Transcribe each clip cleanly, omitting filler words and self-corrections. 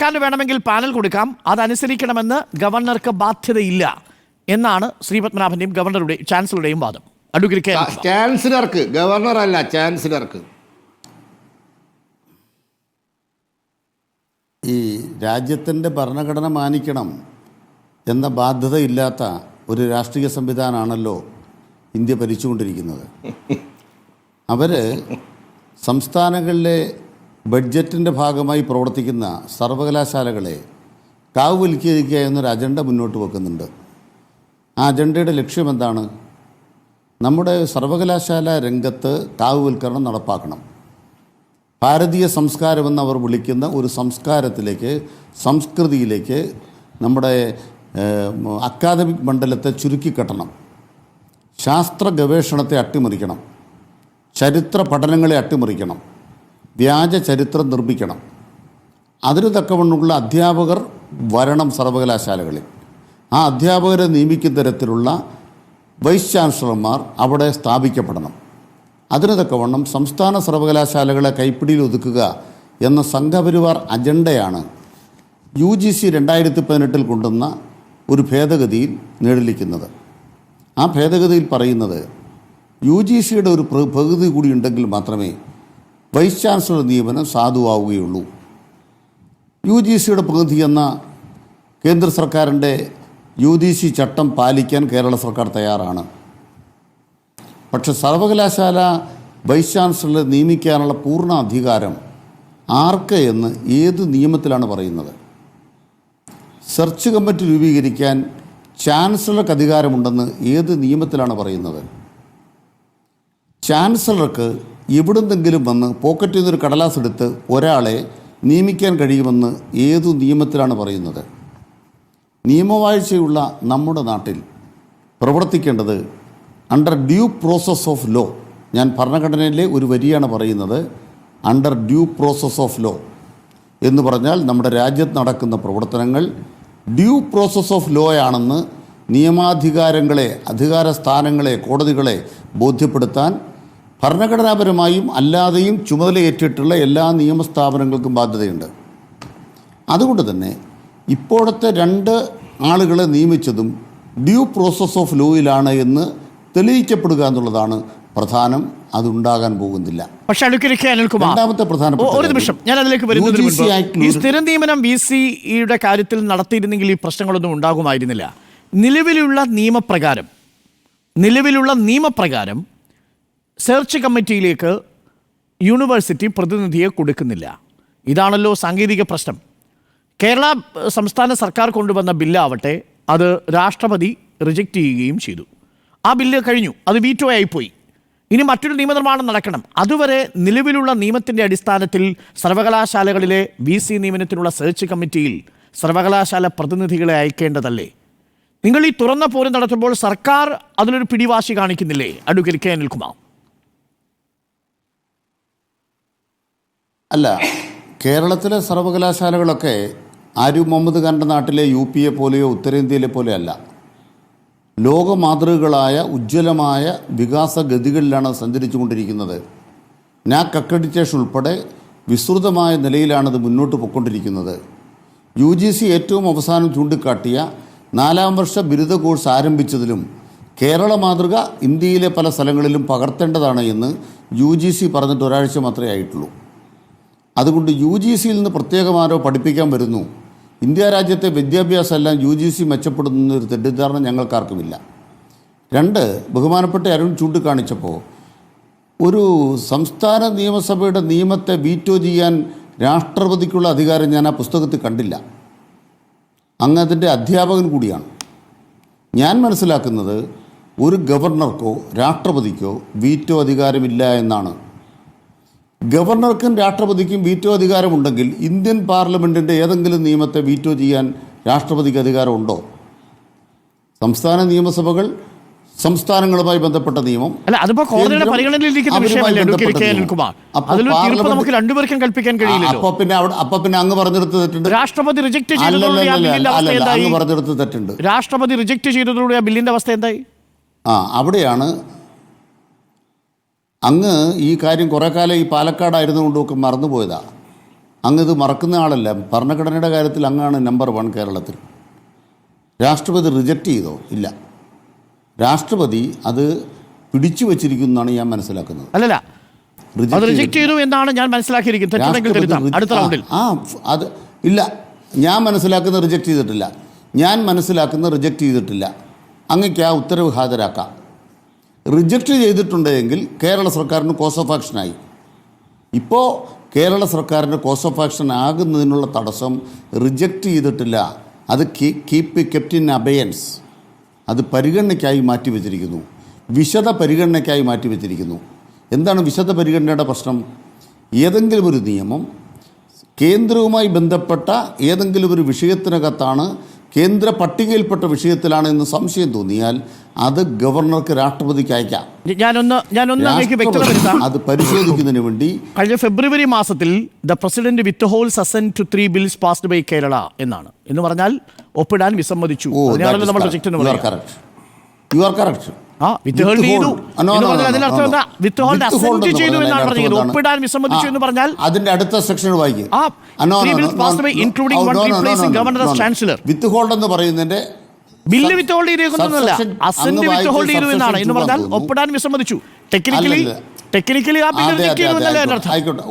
സർക്കാരിന് വേണമെങ്കിൽ പാനൽ കൊടുക്കാം, അതനുസരിക്കണമെന്ന് ഗവർണർക്ക് ബാധ്യതയില്ല എന്നാണ് ശ്രീ പത്മനാഭന്റെയും ഗവർണറുടെയും ചാൻസലറുടെയും വാദം. അഡ്വക്കേറ്റ് ചാൻസലർക്ക്, ഗവർണർ അല്ല, ചാൻസലർക്ക്. ഈ രാജ്യത്തിൻ്റെ ഭരണഘടന മാനിക്കണം എന്ന ബാധ്യതയില്ലാത്ത ഒരു രാഷ്ട്രീയ സംവിധാനമാണല്ലോ ഇന്ത്യ ഭരിച്ചുകൊണ്ടിരിക്കുന്നത്. അവർ സംസ്ഥാനങ്ങളിലെ ബഡ്ജറ്റിൻ്റെ ഭാഗമായി പ്രവർത്തിക്കുന്ന സർവകലാശാലകളെ കാവുവൽക്കരിക്കുക എന്നൊരു അജണ്ട മുന്നോട്ട് വെക്കുന്നുണ്ട്. ആ അജണ്ടയുടെ ലക്ഷ്യം എന്താണ്? നമ്മുടെ സർവകലാശാല രംഗത്ത് കാവുവൽക്കരണം നടപ്പാക്കണം. ഭാരതീയ സംസ്കാരമെന്ന് അവർ വിളിക്കുന്ന ഒരു സംസ്കാരത്തിലേക്ക്, സംസ്കൃതിയിലേക്ക് നമ്മുടെ അക്കാദമിക് മണ്ഡലത്തെ ചുരുക്കിക്കെട്ടണം. ശാസ്ത്ര ഗവേഷണത്തെ അട്ടിമറിക്കണം. ചരിത്ര പഠനങ്ങളെ അട്ടിമറിക്കണം. വ്യാജ ചരിത്രം നിർമ്മിക്കണം. അതിന് തക്കവണ്ണമുള്ള അധ്യാപകർ വരണം സർവകലാശാലകളിൽ. ആ അധ്യാപകരെ നിയമിക്കുന്ന തരത്തിലുള്ള വൈസ് ചാൻസലർമാർ അവിടെ സ്ഥാപിക്കപ്പെടണം. അതിന് തക്കവണ്ണം സംസ്ഥാന സർവകലാശാലകളെ കൈപ്പിടിയിൽ ഒതുക്കുക എന്ന സംഘപരിവാർ അജണ്ടയാണ് UGC 2018 കൊണ്ടുവന്ന ഒരു ഭേദഗതിയിൽ നിഴലിക്കുന്നത്. ആ ഭേദഗതിയിൽ പറയുന്നത് UGCയുടെ ഒരു പകുതി കൂടി ഉണ്ടെങ്കിൽ മാത്രമേ വൈസ് ചാൻസലർ നിയമനം സാധുവാവുകയുള്ളൂ. UGCയുടെ പകുതി എന്ന കേന്ദ്ര സർക്കാരിൻ്റെ UGC ചട്ടം പാലിക്കാൻ കേരള സർക്കാർ തയ്യാറാണ്. പക്ഷെ സർവകലാശാല വൈസ് ചാൻസലറെ നിയമിക്കാനുള്ള പൂർണ്ണ അധികാരം ആർക്ക് എന്ന് ഏത് നിയമത്തിലാണ് പറയുന്നത്? സെർച്ച് കമ്മിറ്റി രൂപീകരിക്കാൻ ചാൻസലർക്ക് അധികാരമുണ്ടെന്ന് ഏത് നിയമത്തിലാണ് പറയുന്നത്? ചാൻസലർക്ക് എവിടുന്നെങ്കിലും വന്ന് പോക്കറ്റിൽ നിന്നൊരു കടലാസ് എടുത്ത് ഒരാളെ നിയമിക്കാൻ കഴിയുമെന്ന് ഏതു നിയമത്തിലാണ് പറയുന്നത്? നിയമവാഴ്ചയുള്ള നമ്മുടെ നാട്ടിൽ പ്രവർത്തിക്കേണ്ടത് under due process of law. ഞാൻ ഭരണഘടനയിലെ ഒരു വരിയാണ് പറയുന്നത്, under due process of law എന്ന് പറഞ്ഞാൽ നമ്മുടെ രാജ്യത്ത് നടക്കുന്ന പ്രവർത്തനങ്ങൾ ഡ്യൂ പ്രോസസ് ഓഫ് ലോ ആണെന്ന് നിയമാധികാരങ്ങളെ, അധികാര സ്ഥാനങ്ങളെ, കോടതികളെ ബോധ്യപ്പെടുത്താൻ ഭരണഘടനാപരമായും അല്ലാതെയും ചുമതലയേറ്റിട്ടുള്ള എല്ലാ നിയമസ്ഥാപനങ്ങൾക്കും ബാധ്യതയുണ്ട്. അതുകൊണ്ട് തന്നെ ഇപ്പോഴത്തെ 2 ആളുകളെ നിയമിച്ചതും ഡ്യൂ പ്രോസസ് ഓഫ് ലോയിലാണ് എന്ന് തെളിയിക്കപ്പെടുക എന്നുള്ളതാണ് പ്രധാനം. അതുണ്ടാകാൻ പോകുന്നില്ല. പക്ഷേ രണ്ടാമത്തെ പ്രധാനപ്പെട്ട ഒരു നിമിഷം ഞാൻ അതിലേക്ക് വരുന്നതിന് മുൻപ് ഈ സ്ഥിര നിയമനം VCയുടെ കാര്യത്തിൽ നടത്തിയിരുന്നെങ്കിൽ ഈ പ്രശ്നങ്ങളൊന്നും ഉണ്ടാകുമായിരുന്നില്ല. നിലവിലുള്ള നിയമപ്രകാരം സെർച്ച് കമ്മിറ്റിയിലേക്ക് യൂണിവേഴ്സിറ്റി പ്രതിനിധിയെ കൊടുക്കുന്നില്ല. ഇതാണല്ലോ സാങ്കേതിക പ്രശ്നം. കേരള സംസ്ഥാന സർക്കാർ കൊണ്ടുവന്ന ബില്ലാവട്ടെ, അത് രാഷ്ട്രപതി റിജക്റ്റ് ചെയ്യുകയും ചെയ്തു. ആ ബില്ല് കഴിഞ്ഞു, അത് വീറ്റോ ആയിപ്പോയി. ഇനി മറ്റൊരു നിയമനിർമ്മാണം നടക്കണം. അതുവരെ നിലവിലുള്ള നിയമത്തിൻ്റെ അടിസ്ഥാനത്തിൽ സർവകലാശാലകളിലെ VC നിയമനത്തിനുള്ള സെർച്ച് കമ്മിറ്റിയിൽ സർവകലാശാല പ്രതിനിധികളെ അയക്കേണ്ടതല്ലേ? നിങ്ങൾ ഈ തുറന്ന പോര് നടത്തുമ്പോൾ സർക്കാർ അതിലൊരു പിടിവാശി കാണിക്കുന്നില്ലേ അഡ്വക്കേറ്റ് K. അനിൽകുമാർ? അല്ല, കേരളത്തിലെ സർവകലാശാലകളൊക്കെ ആരിഫ് മുഹമ്മദ് ഖാൻ്റെ നാട്ടിലെ UPയെ പോലെയോ ഉത്തരേന്ത്യയിലെ പോലെയോ അല്ല. ലോക മാതൃകകളായ ഉജ്ജ്വലമായ വികാസഗതികളിലാണ് സഞ്ചരിച്ചു കൊണ്ടിരിക്കുന്നത്. NAAC അക്രഡിറ്റേഷൻ ഉൾപ്പെടെ വിസ്തൃതമായ നിലയിലാണത് മുന്നോട്ട് പോയിക്കൊണ്ടിരിക്കുന്നത്. UGC ഏറ്റവും അവസാനം ചൂണ്ടിക്കാട്ടിയ 4ാം വർഷ ബിരുദ കോഴ്സ് ആരംഭിച്ചതിലും കേരള മാതൃക ഇന്ത്യയിലെ പല സ്ഥലങ്ങളിലും പകർത്തേണ്ടതാണ് എന്ന് UGC പറഞ്ഞിട്ട് ഒരാഴ്ച മാത്രമേ ആയിട്ടുള്ളൂ. അതുകൊണ്ട് UGCയിൽ നിന്ന് പ്രത്യേകമാരോ പഠിപ്പിക്കാൻ വരുന്നു, ഇന്ത്യ രാജ്യത്തെ വിദ്യാഭ്യാസം എല്ലാം UGC മെച്ചപ്പെടുന്നൊരു തെറ്റിദ്ധാരണ ഞങ്ങൾക്കാർക്കുമില്ല. 2, ബഹുമാനപ്പെട്ട അരുൺ ചൂണ്ടിക്കാണിച്ചപ്പോൾ ഒരു സംസ്ഥാന നിയമസഭയുടെ നിയമത്തെ വീറ്റോ ചെയ്യാൻ രാഷ്ട്രപതിക്കുള്ള അധികാരം ഞാൻ ആ പുസ്തകത്തിൽ കണ്ടില്ല. അങ്ങ് അതിൻ്റെ അധ്യാപകൻ കൂടിയാണ്. ഞാൻ മനസ്സിലാക്കുന്നത് ഒരു ഗവർണർക്കോ രാഷ്ട്രപതിക്കോ വീറ്റോ അധികാരമില്ല എന്നാണ്. ഗവർണർക്കും രാഷ്ട്രപതിക്കും വീറ്റോ അധികാരമുണ്ടെങ്കിൽ ഇന്ത്യൻ പാർലമെൻറ്റിൻ്റെ ഏതെങ്കിലും നിയമത്തെ വീറ്റോ ചെയ്യാൻ രാഷ്ട്രപതിക്ക് അധികാരമുണ്ടോ? സംസ്ഥാന നിയമസഭകൾ സംസ്ഥാനങ്ങളുമായി ബന്ധപ്പെട്ട നിയമം അല്ല, അതിപ്പോ കോടതിയുടെ പരിഗണനയിലിരിക്കുന്ന വിഷയമല്ലേ അഡ്വക്കേറ്റ് K. അനിൽകുമാർ? അതിലൊരു തീർപ്പ് നമുക്ക് രണ്ടുപേർക്കും കൽപ്പിക്കാൻ കഴിയില്ലല്ലോ. അപ്പൊ പിന്നെ അങ്ങ് പറഞ്ഞെടുത്ത് തെറ്റുണ്ട്. രാഷ്ട്രപതി റിജക്ട് ചെയ്തതോടുകൂടി ആ ബില്ലിന്റെ അവസ്ഥ എന്തായി? പറഞ്ഞെടുത്ത് തെറ്റുണ്ട്. രാഷ്ട്രപതി റിജക്ട് ചെയ്തതോടുകൂടി ആ ബില്ലിന്റെ അവസ്ഥ എന്തായി? അവിടെയാണ് അങ്ങ് ഈ കാര്യം കുറേ കാലം ഈ പാലക്കാടായിരുന്നുകൊണ്ടൊക്കെ മറന്നുപോയതാ. ഇത് മറക്കുന്ന ആളല്ല. ഭരണഘടനയുടെ കാര്യത്തിൽ അങ്ങാണ് നമ്പർ 1 കേരളത്തിൽ. രാഷ്ട്രപതി റിജക്റ്റ് ചെയ്തോ? ഇല്ല. രാഷ്ട്രപതി അത് പിടിച്ചു വച്ചിരിക്കുന്നതാണ് ഞാൻ മനസ്സിലാക്കുന്നത്. അല്ലല്ല, അത് റിജക്റ്റ് ചെയ്തു എന്നാണ് ഞാൻ മനസ്സിലാക്കിയിരിക്കുന്നത്. അടുത്ത റൗണ്ടിൽ അത് ഇല്ല. ഞാൻ മനസ്സിലാക്കുന്ന റിജക്റ്റ് ചെയ്തിട്ടില്ല. അങ്ങക്ക് ആ ഉത്തരവ് ഹാജരാക്കാം. റിജക്റ്റ് ചെയ്തിട്ടുണ്ടെങ്കിൽ കേരള സർക്കാരിന് കോസ് ഓഫ് ആക്ഷനായി. ഇപ്പോൾ കേരള സർക്കാരിൻ്റെ കോസ് ഓഫ് ആക്ഷൻ ആകുന്നതിനുള്ള തടസ്സം റിജക്റ്റ് ചെയ്തിട്ടില്ല. അത് കെപ്റ്റ് ഇൻ അബയൻസ്. അത് പരിഗണനയ്ക്കായി മാറ്റിവെച്ചിരിക്കുന്നു. വിശദ പരിഗണനയ്ക്കായി മാറ്റിവെച്ചിരിക്കുന്നു. എന്താണ് വിശദ പരിഗണനയുടെ പ്രശ്നം? ഏതെങ്കിലും ഒരു നിയമം കേന്ദ്രവുമായി ബന്ധപ്പെട്ട ഏതെങ്കിലും ഒരു വിഷയത്തിനകത്താണ്, കേന്ദ്ര പട്ടികയിൽപ്പെട്ട വിഷയത്തിലാണ് എന്ന് സംശയം തോന്നിയാൽ അത് ഗവർണർക്ക് രാഷ്ട്രപതിക്ക് അയക്കാം. അത് പരിശോധിക്കുന്നതിന് വേണ്ടി കഴിഞ്ഞ ഫെബ്രുവരി മാസത്തിൽ the president withholds assent to 3 bills passed by Kerala എന്നാണ്. എന്ന് പറഞ്ഞാൽ ഒപ്പിടാൻ വിസമ്മതിച്ചു. നമ്മൾ റിജക്റ്റ് എന്ന് പറയാം. You are correct. അതിന്റെ അടുത്ത സെക്ഷൻ വായിക്കും. വിത്ത് ഹോൾഡ് എന്ന് പറയുന്നതിന്റെ ബില്ല് വിത്ത് ഹോൾഡ് ചെയ്തേക്കുന്നതല്ല, അസന്റ് വിത്ത് ഹോൾഡ് ചെയ്തു എന്നാണ്. എന്ന് പറഞ്ഞാൽ ഒപ്പിടാൻ വിസമ്മതിച്ചു. ടെക്നിക്കലി ആ ബില്ല് റിജക്റ്റ് ചെയ്തു. ആയിക്കോട്ടെ.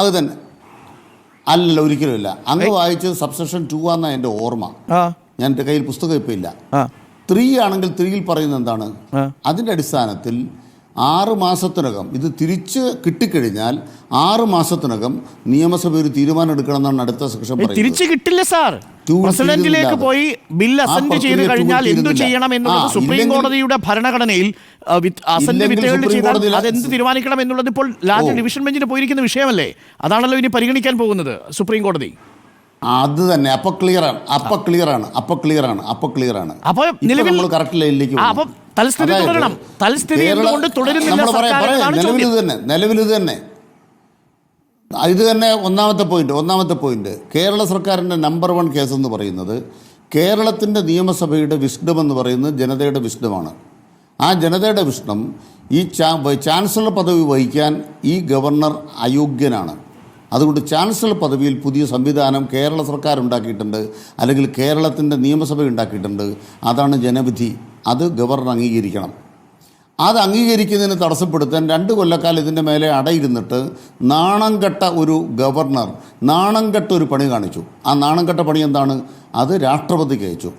അത് തന്നെ അല്ലല്ലോ, ഒരിക്കലുമില്ല. അങ്ങ് വായിച്ചത് സബ്സെക്ഷൻ 2 ആണെന്നാ എൻ്റെ ഓർമ്മ. ഞാൻ എൻ്റെ കയ്യിൽ പുസ്തകം ഇപ്പം ഇല്ല. 3 ആണെങ്കിൽ 3യിൽ പറയുന്നത് എന്താണ്? അതിൻ്റെ അടിസ്ഥാനത്തിൽ 6 മാസത്തിനകം ഇത് തിരിച്ച് കിട്ടിക്കഴിഞ്ഞാൽ 6 മാസത്തിനകം നിയമസഭ ഒരു തീരുമാനം എടുക്കണമെന്നാണ് അടുത്ത സെക്ഷൻ പറയുന്നത്. തിരിച്ച് കിട്ടില്ല സാർ. പ്രസിഡന്റിലേക്ക് പോയി ബിൽ അസെന്റ് ചെയ്ത് കഴിഞ്ഞാൽ എന്തു ചെയ്യണം എന്നുള്ളത് സുപ്രീം കോടതിയുടെ ഭരണഘടനയിൽ അസെന്റ് വിത്ത് ചെയ്താൽ അതെന്ത് തീരുമാനിക്കണം എന്നുള്ളത് ഇപ്പോൾ ലാർജ് ഡിവിഷൻ ബെഞ്ചിന് പോയിരിക്കുന്ന വിഷയമല്ലേ? അതാണല്ലോ ഇനി പരിഗണിക്കാൻ പോകുന്നത് സുപ്രീം കോടതി. അത് തന്നെ. അപ്പൊ ക്ലിയറാണ്. നിലവിൽ തന്നെ ഇത് തന്നെ ഒന്നാമത്തെ പോയിന്റ്. കേരള സർക്കാരിൻ്റെ നമ്പർ 1 കേസ് എന്ന് പറയുന്നത് കേരളത്തിൻ്റെ നിയമസഭയുടെ വിസ്ഡം എന്ന് പറയുന്നത് ജനതയുടെ വിസ്ഡമാണ്. ആ ജനതയുടെ വിസ്ഡം ഈ ചാൻസലർ പദവി വഹിക്കാൻ ഈ ഗവർണർ അയോഗ്യനാണ്. അതുകൊണ്ട് ചാൻസലർ പദവിയിൽ പുതിയ സംവിധാനം കേരള സർക്കാർ ഉണ്ടാക്കിയിട്ടുണ്ട്, അല്ലെങ്കിൽ കേരളത്തിൻ്റെ നിയമസഭ ഉണ്ടാക്കിയിട്ടുണ്ട്. അതാണ് ജനവിധി. അത് ഗവർണർ അംഗീകരിക്കണം. അത് അംഗീകരിക്കുന്നതിന് തടസ്സപ്പെടുത്താൻ 2 കൊല്ലക്കാലം ഇതിൻ്റെ മേലെ അടയിരുന്നിട്ട് നാണം കെട്ട ഒരു ഗവർണർ നാണം കെട്ട ഒരു പണി കാണിച്ചു. ആ നാണം കെട്ട പണി എന്താണ്? അത് രാഷ്ട്രപതിക്ക് അയച്ചു.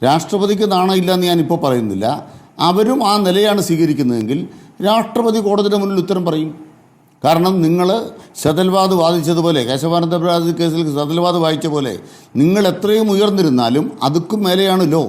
രാഷ്ട്രപതിക്ക് നാണം ഇല്ലയെന്ന് ഞാനിപ്പോൾ പറയുന്നില്ല. അവരും ആ നിലയാണ് സ്വീകരിക്കുന്നതെങ്കിൽ രാഷ്ട്രപതി കോടതിയുടെ മുന്നിൽ ഉത്തരം പറയും. കാരണം നിങ്ങൾ സദൽവാദ് വാദിച്ചതുപോലെ, കേശവാനന്ദ കേസിൽ സദൽവാദ് വായിച്ച പോലെ, നിങ്ങൾ എത്രയും ഉയർന്നിരുന്നാലും അതുക്കും മേലെയാണ് ലോ.